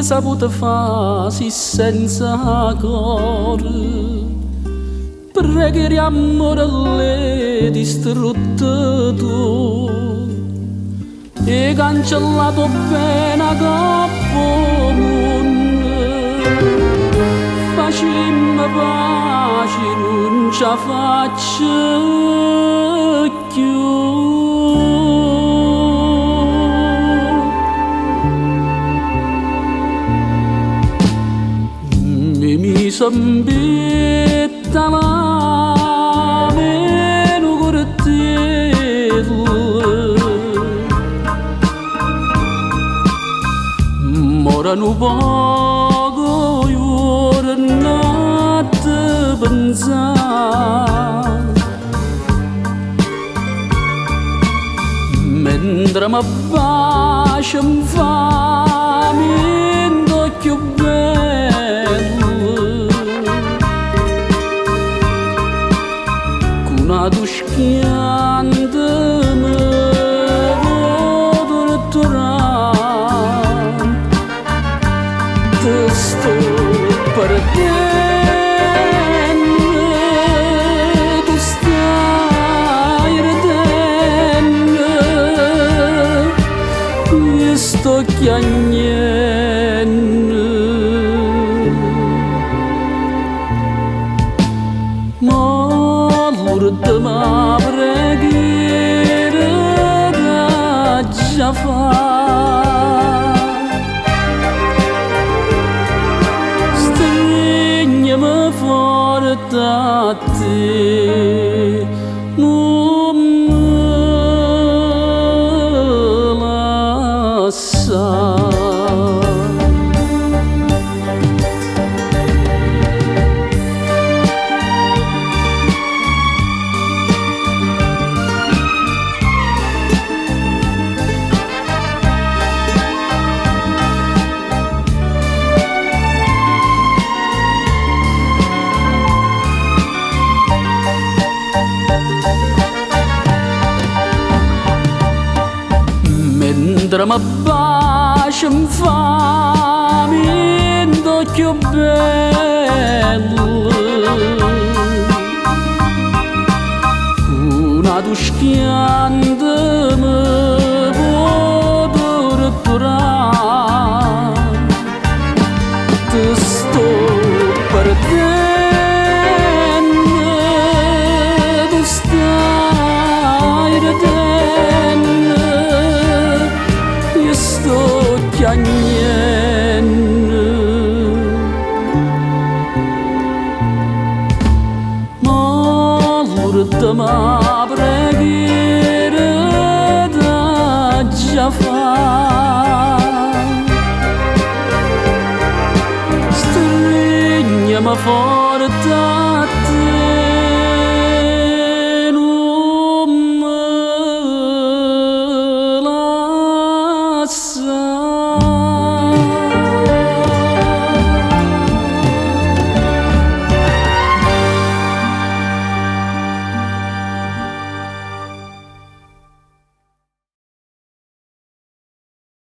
saputo farsi senza cuore, preghiamo le distrutte tu e cancellato pena capo mondo, facimmo pace non ci faccio più. Mi sambetta la meno cortile, morano poco giornate pensare, mentre mi bacia mi fa in d'occhio una duschiante me vodo tornare, te sto perdendo, tu stai ridendo, io sto chiagnendo. L'ultima preghiera da già fa, stringiami forte a te, non mi lasciare. Mentre mi bacia mi fa in d'occhio bello, una duschiante mi vodo rettorare, te sto perdendo, tu stai ridendo, sto chiagnendo. Ma l'ultima preghiera da già fa, stringiami forte